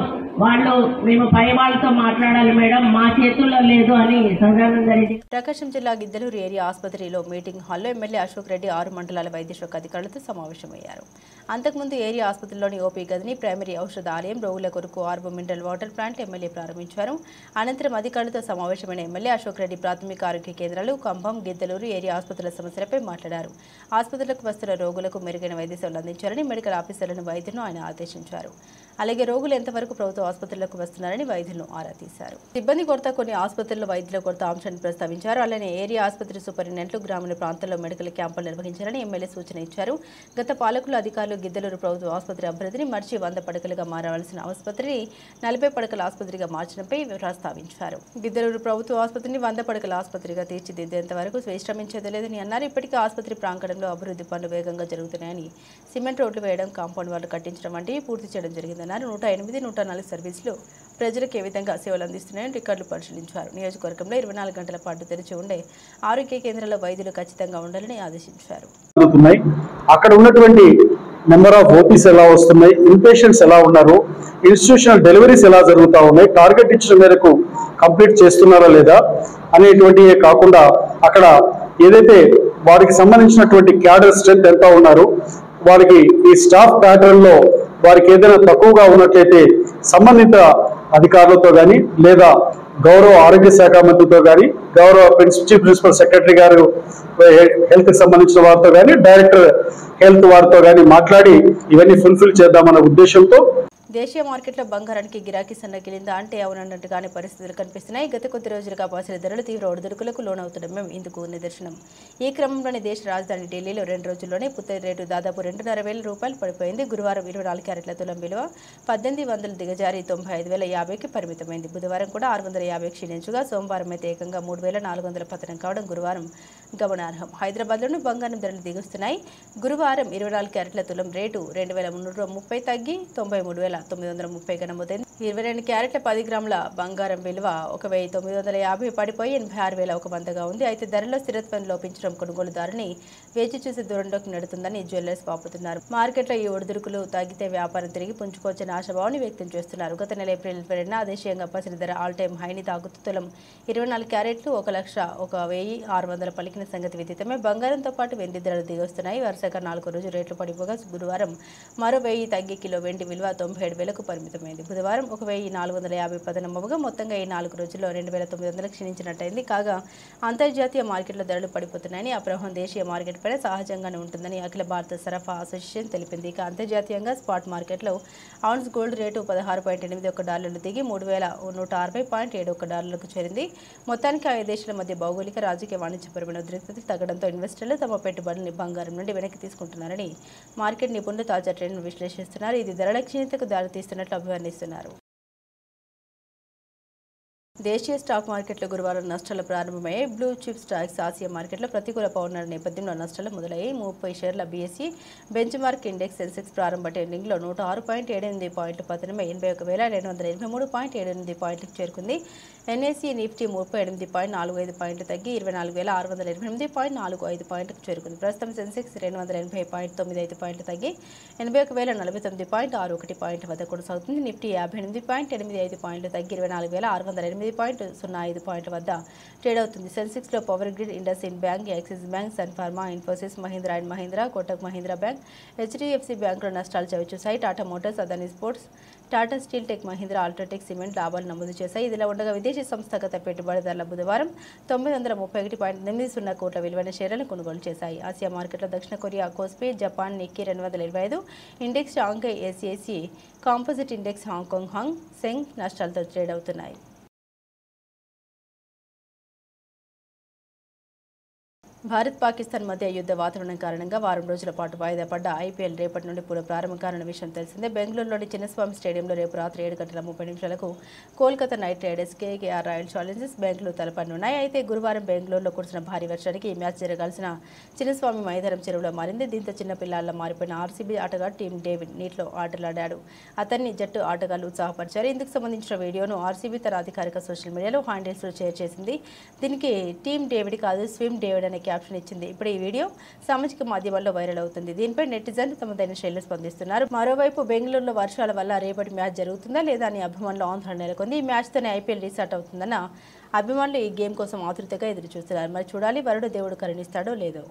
వాళ్ళు మేము పై వాళ్ళతో మాట్లాడాలి మేడం, మా చేతుల్లో లేదు అని సదానంద రెడ్డి. ప్రకాశం జిల్లా గిద్దలూరు ఏరియా ఆసుపత్రిలో మీటింగ్ హాల్లో ఎమ్మెల్యే అశోక్ రెడ్డి 6 మండలాల వైద్య శాఖ అధికారులతో సమావేశమయ్యారు. అంతకుముందు ఏరియా ఆసుపత్రిలోని ఓపీ గదిని, ప్రైమరీ ఔషధాలయం, రోగుల కొరకు ఆర్బో మినరల్ వాటర్ ప్లాంట్ ఎమ్మెల్యే ప్రారంభించారు. అనంతరం అధికారులతో సమావేశమైన ఎమ్మెల్యే అశోక్ రెడ్డి ప్రాథమిక ఆరోగ్య కేంద్రాలు, కంభం, గిద్దలూరు ఏరియా ఆసుపత్రుల సమస్యలపై మాట్లాడారు. ఆసుపత్రులకు వస్తున్న రోగులకు మెరుగైన వైద్య సేవలు అందించాలని మెడికల్ ఆఫీసర్లను, వైద్యులను ఆయన ఆదేశించారు. అలాగే రోగులు ఎంతవరకు ప్రభుత్వ ఆసుపత్రులకు వస్తున్నారని వైద్యులను ఆరా తీశారు. సిబ్బంది కొరత, కొన్ని ఆసుపత్రుల్లో వైద్యుల కొరత అంశాన్ని ప్రస్తావించారు. అలానే ఏరియా ఆసుపత్రి సూపరింటెండెంట్లు గ్రామీణ ప్రాంతాల్లో మెడికల్ క్యాంపులు నిర్వహించాలని ఎమ్మెల్యే సూచన ఇచ్చారు. గత పాలకులు, అధికారులు గిద్దలూరు ప్రభుత్వ ఆసుపత్రి అభివృద్ధిని మర్చి 100 పడకలుగా మారవలసిన ఆసుపత్రిని 40 పడకల ఆసుపత్రిగా మార్చడంపై ప్రస్తావించారు. గిద్దలూరు ప్రభుత్వ ఆసుపత్రిని 100 పడకల ఆసుపత్రిగా తీర్చిదిద్దేంత వరకు శ్రమించేది లేదని అన్నారు. ఇప్పటికే ఆసుపత్రి ప్రాంగణంలో అభివృద్ధి పనులు వేగంగా జరుగుతున్నాయని, సిమెంట్ రోడ్లు వేయడం, కాంపౌండ్ వాళ్లు కట్టించడం వంటివి పూర్తి చేయడం జరిగిందన్నారు. 108, 104 సర్వీసులు ప్రజలకు ఏ విధంగా సేవలు అందిస్తున్నాయని రికార్డులు పరిశీలించారు. నియోజకవర్గంలో 24 గంటల పాటు తెరిచి ఉండే ఆరోగ్య కేంద్రాల్లో వైద్యులు ఖచ్చితంగా ఉండాలని ఆదేశించారు. అక్కడ ఉన్నటువంటి నెంబర్ ఆఫ్ ఓపీస్ ఎలా వస్తున్నాయి, ఇన్పేషెంట్స్ ఎలా ఉన్నారు, ఇన్స్టిట్యూషనల్ డెలివరీస్ ఎలా జరుగుతూ ఉన్నాయి, టార్గెట్ ఇచ్చిన మేరకు కంప్లీట్ చేస్తున్నారా లేదా అనేటువంటివే కాకుండా అక్కడ ఏదైతే వారికి సంబంధించినటువంటి క్యాడర్ స్ట్రెంత్ ఎంత ఉన్నారు, వారికి ఈ స్టాఫ్ ప్యాటర్న్ లో వారికి ఏదైనా తక్కువగా ఉన్నట్లయితే సంబంధిత అధికారులతో కానీ లేదా గౌరవ ఆరోగ్య శాఖ మంత్రితో కానీ, గౌరవ చీఫ్ ప్రిన్సిపల్ సెక్రటరీ గారు హెల్త్ కి సంబంధించిన వారితో కానీ, డైరెక్టర్ హెల్త్ వారితో కానీ మాట్లాడి ఇవన్నీ ఫుల్ఫిల్ చేద్దామన్న ఉద్దేశంతో దేశీయ మార్కెట్లో బంగారానికి గిరాకీ సన్నగిలిందా అంటే అవునన్నట్టుగానే పరిస్థితులు కనిపిస్తున్నాయి. గత కొద్ది రోజులుగా పసిడి ధరలు తీవ్ర ఒడిదుడుకులకు లోనవుతుండడం ఇందుకు నిదర్శనం. ఈ క్రమంలోనే దేశ రాజధాని ఢిల్లీలో 2 రోజుల్లోనే పుత్తడి రేటు దాదాపు 2,500 రూపాయలు పడిపోయింది. గురువారం 24 క్యారెట్ల తులం విలువ 1800 దిగజారి 95,050కి పరిమితమైంది. బుధవారం కూడా 650 క్షీణించగా సోమవారం అయితే ఏకంగా 3,400 పతనం కావడం గురువారం గమనార్హం. హైదరాబాద్లోనూ బంగారం ధరలు దిగుస్తున్నాయి. గురువారం 24 క్యారెట్ల తులం రేటు 2,330 తగ్గి 93,930గా నమోదైంది. 22 క్యారెట్ల 10 గ్రాముల బంగారం విలువ 1,950 పడిపోయి 86,100గా ఉంది. అయితే ధరలో స్థిరత్వం లోపించడం కొనుగోలుదారుని వేచి చూసి దూరంలోకి నెడుతుందని జ్యువెలర్స్ వాపుతున్నారు. మార్కెట్లో ఈ ఒడిదుడుకులు తగ్గితే వ్యాపారం తిరిగి పుంజుకోవచ్చని ఆశాభావాన్ని వ్యక్తం చేస్తున్నారు. గత నెల ఏప్రిల్ 2న దేశీయంగా పసిడి ధర ఆల్ టైమ్ హైని తాకుతూ తులం 24 క్యారెట్లు 1,01,600 పలికిన సంగతి విదితమే. బంగారంతో పాటు వెండి ధరలు దిగొస్తున్నాయి. వరుసగా 4 రోజులు రేట్లు పడిపోగా గురువారం మరో 1000 తగ్గి కిలో వెండి విలువ 97,000కు పరిమితమైంది. బుధవారం 1,450 పతనమవగా మొత్తంగా ఈ 4 రోజుల్లో 2,900 క్షీణించినట్టయింది. కాగా అంతర్జాతీయ మార్కెట్లో ధరలు పడిపోతున్నాయని, ఆ ప్రభావం దేశీయ మార్కెట్ పైన సహజంగానే ఉంటుందని అఖిల భారత సరఫరా అసోసియేషన్ తెలిపింది. ఇక అంతర్జాతీయంగా స్పాట్ మార్కెట్లో ఔన్స్ గోల్డ్ రేటు $16.81 దిగి $3,160.71కు చేరింది. మొత్తానికి ఆయా దేశాల మధ్య భౌగోళిక, రాజకీయ, వాణిజ్యపరమైన ఉద్రిక్తతలు తగ్గడంతో ఇన్వెస్టర్లు తమ పెట్టుబడుల్ని బంగారం నుండి వెనక్కి తీసుకుంటున్నారని మార్కెట్ నిపుణులు తాజా ట్రెండ్ను విశ్లేషిస్తున్నారు. ఇది ధరల క్షీణతకు దారితీస్తున్నట్లు అభివర్ణిస్తున్నారు. దేశీయ స్టాక్ మార్కెట్లో గురువారం నష్టాలు ప్రారంభమయ్యాయి. బ్లూ చిప్ స్టాక్స్ ఆసియా మార్కెట్లో ప్రతికూల పౌర్ణమి నేపథ్యంలో నష్టాలు మొదలయ్యాయి. 30 షేర్ల BSE bench mark index Sensex ప్రారంభ ట్రేడింగ్లో 106.78 పాయింట్లు పతనమై 81,223.78 పాయింట్లకు చేరుకుంది. ఎన్ఎస్ఈ నిఫ్టీ 38.45 పాయింట్లు తగ్గి 24,628.45 పాయింట్లకు చేరుకుంది. ప్రస్తుతం సెన్సెక్స్ 280.95 పాయింట్లు తగ్గి 81,049.61 పాయింట్ల వద్ద కొనసాగుతుంది. నిఫ్టీ 58.85 పాయింట్లు తగ్గి 24,608.05 పాయింట్ల వద్ద ట్రేడ్ అవుతుంది. సెన్సెక్స్లో Power Grid, IndusInd bank, Axis bank, Sun Pharma, Infosys, Mahindra and Mahindra, Kotak Mahindra bank, HDFC బ్యాంకులో నష్టాలు చవిచూశాయి. Tata Motors, Adani sports, Tata Steel, Tech Mahindra, UltraTech cement లాభాలు నమోదు చేశాయి. ఇదిలా ఉండగా విదేశీ సంస్థాగత పెట్టుబడిదారుల బుధవారం 931.80 కోట్ల విలువైన షేర్లను కొనుగోలు చేశాయి. ఆసియా మార్కెట్లో దక్షిణ Korea Kospi, Japan Nikkei 225 index, Shanghai ఏసీఐసి composite index, Hong Kong Hang Seng నష్టాలతో ట్రేడ్ అవుతున్నాయి. భారత్ పాకిస్తాన్ మధ్య యుద్ధ వాతావరణం కారణంగా వారం రోజుల పాటు వాయిదా పడ్డ ఐపీఎల్ రేపటి నుండి పునఃప్రారంభం కానున్న విషయం తెలిసిందే. బెంగళూరులోని చిన్నస్వామి స్టేడియంలో రేపు రాత్రి 7:30 Kolkata Knight Riders, KKR Royal Challengers Bengaluru తలపనున్నాయి. అయితే గురువారం బెంగళూరులో కురిసిన భారీ వర్షానికి ఈ మ్యాచ్ జరగాల్సిన చిన్నస్వామి మైదానం చెరువులో మారింది. దీంతో చిన్నపిల్లల మారిపోయిన ఆర్సీబీ ఆటగాడు టీమ్ డేవిడ్ నీటిలో ఆటలాడాడు. అతన్ని జట్టు ఆటగాళ్లు ఉత్సాహపరిచారు. ఇందుకు సంబంధించిన వీడియోను ఆర్సీబీ తన అధికారిక సోషల్ మీడియాలో హ్యాండిల్స్లో షేర్ చేసింది. దీనికి టీమ్ డేవిడ్ కాదు, స్విమ్ డేవిడ్ అనే క్యాప్షన్ ఇచ్చింది. ఇప్పుడు ఈ వీడియో సామాజిక మాధ్యమాల్లో వైరల్ అవుతుంది. దీనిపై నెటిజన్లు తమదైన శైలిలో స్పందిస్తున్నారు. మరోవైపు బెంగళూరులో వర్షాల వల్ల రేపటి మ్యాచ్ జరుగుతుందా లేదా అని అభిమానులు ఆందోళన నెలకొంది. ఈ మ్యాచ్తోనే ఐపీఎల్ రీస్టార్ట్ అవుతుందన్న అభిమానులు ఈ గేమ్ కోసం ఆతృతగా ఎదురు చూస్తున్నారు. మరి చూడాలి వరుడు దేవుడు కరుణిస్తాడో లేదో.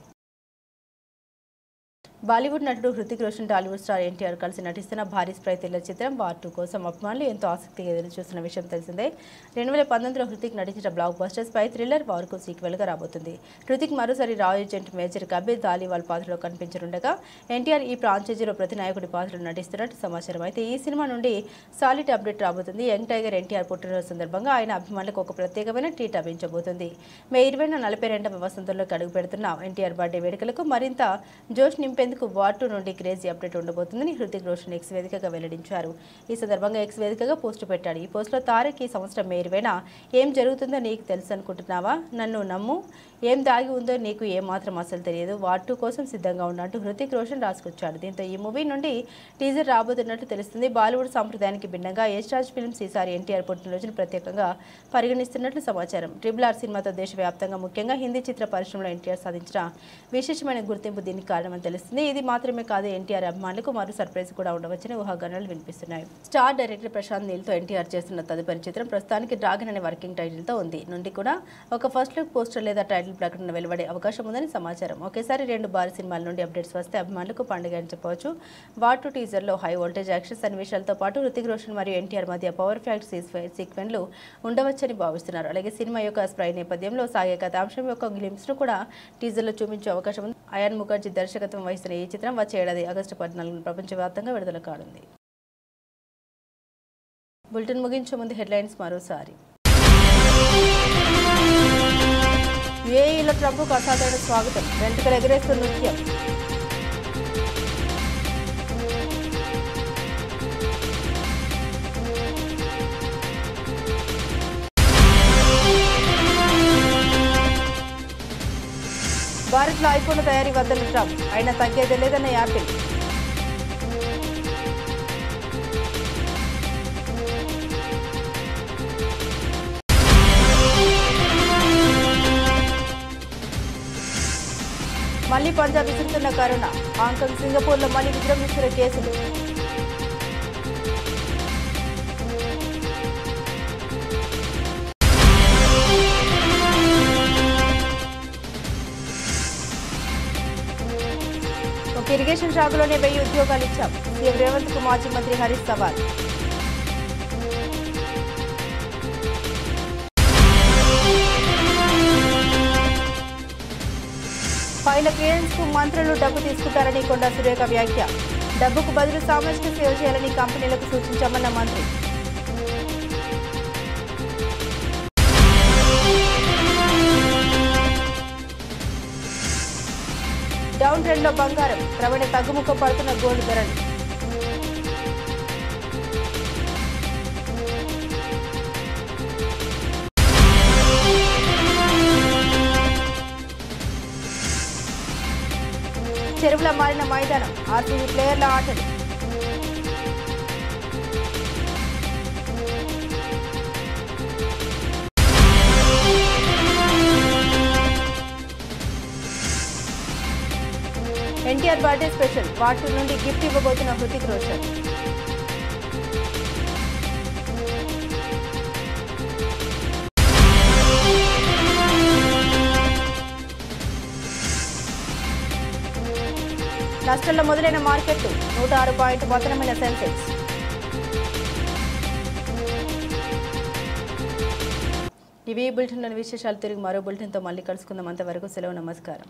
బాలీవుడ్ నటుడు హృతిక్ రోషన్, టాలీవుడ్ స్టార్ ఎన్టీఆర్ కలిసి నటిస్తున్న భారీ స్ప్రై థ్రిల్లర్ చిత్రం వార్ 2 కోసం అభిమానులు ఎంతో ఆసక్తిగా ఎదురు చూస్తున్న విషయం తెలిసిందే. 2019లో హృతిక్ నటించిన బ్లాక్ బస్టర్ స్పై థ్రిల్లర్ వార్కు సీక్వెల్గా రాబోతుంది. హృతిక్ మరోసారి రా ఏజెంట్ మేజర్ కబీర్ ధాలీవాల్ పాత్రలో కనిపించనుండగా ఎన్టీఆర్ ఈ ఫ్రాంచైజీలో ప్రతి నాయకుడి పాత్రలో నటిస్తున్నట్టు సమాచారం. అయితే ఈ సినిమా నుండి సాలిడ్ అప్డేట్ రాబోతుంది. యంగ్ టైగర్ ఎన్టీఆర్ పుట్టినరోజు సందర్భంగా ఆయన అభిమానులకు ఒక ప్రత్యేకమైన ట్రీట్ లభించబోతుంది. మే 20న 42వ వసంతంలోకి అడుగు పెడుతున్న ఎన్టీఆర్ బర్త్డే వేడుకలకు మరింత జోష్ నింపేందుకు వార్ 2 నుండి క్రేజీ అప్డేట్ ఉండబోతుందని హృతిక్ రోషన్ ఎక్స్ వేదికగా వెల్లడించారు. ఈ సందర్భంగా ఎక్స్ వేదికగా పోస్టు పెట్టాడు. ఈ పోస్టులో తారక్ ఈ సంవత్సరం మే 20న ఏం జరుగుతుందో నీకు తెలుసు అనుకుంటున్నావా? నన్ను నమ్ము, ఏం దాగి ఉందో నీకు ఏమాత్రం అసలు తెలియదు. వార్ 2 కోసం సిద్ధంగా ఉన్నట్టు హృతిక్ రోషన్ రాసుకొచ్చాడు. దీంతో ఈ మూవీ నుండి టీజర్ రాబోతున్నట్టు తెలుస్తుంది. బాలీవుడ్ సంప్రదాయానికి భిన్నంగా యష్ రాజ్ ఫిల్మ్స్ ఈసారి ఎన్టీఆర్ పుట్టినరోజును ప్రత్యేకంగా పరిగణిస్తున్నట్లు సమాచారం. RRR సినిమాతో దేశవ్యాప్తంగా ముఖ్యంగా హిందీ చిత్ర పరిశ్రమలో ఎన్టీఆర్ సాధించిన విశేషమైన గుర్తింపు దీనికి కారణమని తెలుస్తుంది. ఇది మాత్రమే కాదు, ఎన్టీఆర్ అభిమానులకు మరో సర్ప్రైజ్ కూడా ఉండవచ్చని ఊహాగానాలు వినిపిస్తున్నాయి. స్టార్ డైరెక్టర్ ప్రశాంత్ నీల్తో ఎన్టీఆర్ చేస్తున్న తదుపరి చిత్రం ప్రస్తుతానికి డ్రాగన్ అనే వర్కింగ్ టైటిల్తో ఉంది. నుండి కూడా ఒక ఫస్ట్ లుక్ పోస్టర్ లేదా టైటిల్ ప్రకటన వెలువడే అవకాశం ఉందని సమాచారం. ఒకేసారి 2 భారీ సినిమాల నుండి అప్డేట్స్ వస్తే అభిమానులకు పండుగ అని చెప్పవచ్చు. వార్ 2 టీజర్లో హై వోల్టేజ్ యాక్షన్ సన్నివేశాలతో పాటు హృతిక్ రోషన్ మరియు ఎన్టీఆర్ మధ్య పవర్ ఫ్యాక్ట్ సీక్వెన్లు ఉండవచ్చని భావిస్తున్నారు. అలాగే సినిమా యొక్క స్ప్రై నేపథ్యంలో సాగే కథాంశం యొక్క గ్లింప్స్ను కూడా టీజర్లో చూపించే అవకాశం ఉంది. అయాన్ ముఖర్జీ దర్శకత్వం వహిస్తున్న ఈ చిత్రం వచ్చే ఏడాది ఆగస్టు 14న ప్రపంచవ్యాప్తంగా విడుదల కానుంది. బులెటిన్ ముగించే ముందు హెడ్లైన్స్ మరోసారి. యుఏఈలో ట్రంప్కు అసాధారణ స్వాగతం, వెంట్రుకలు ఎగరేస్తున్న నృత్యం. భారత్లో ఐఫోన్ల తయారీ వద్దన్న ట్రంప్, అయినా తగ్గేదే లేదన్న యాపిల్. మళ్లీ పంజాబ్ విసురుతున్న కరోనా, హాంకాంగ్ సింగపూర్లో మళ్లీ విజృంభిస్తున్న కేసులు. ఒక ఇరిగేషన్ శాఖలోనే 1000 ఉద్యోగాలు ఇచ్చాం, సీఎం రేవంత్ కు మాజీ మంత్రి హరీష్ సవాల్. ఫైళ్ల క్లియరెన్స్ కు మంత్రులు డబ్బు తీసుకుంటారని కొండా సురేఖ వ్యాఖ్య. డబ్బుకు బదులు సామాజిక సేవ చేయాలని కంపెనీలకు సూచించామన్న మంత్రి. డౌన్ ట్రెండ్లో బంగారం, క్రమేణ తగ్గుముఖం పడుతున్న గోల్డ్ ధరలు. చెరువుల మారిన మైదానం ఆర్సీబీ ప్లేయర్ల ఆటలు. ఎన్టీఆర్ బర్త్డే స్పెషల్ పార్ట్ 2 నుండి గిఫ్ట్ ఇవ్వబోతున్న హృతిక్ రోషన్. నష్టాల్లో మొదలైన మార్కెట్లు 106 పాయింట్ పతనమైన సెన్సెక్స్. ఇవి బులెటిన్లోని విశేషాలు. తిరిగి మరో బులెటిన్తో మళ్ళీ కలుసుకుందాం. అంతవరకు సెలవు. నమస్కారం.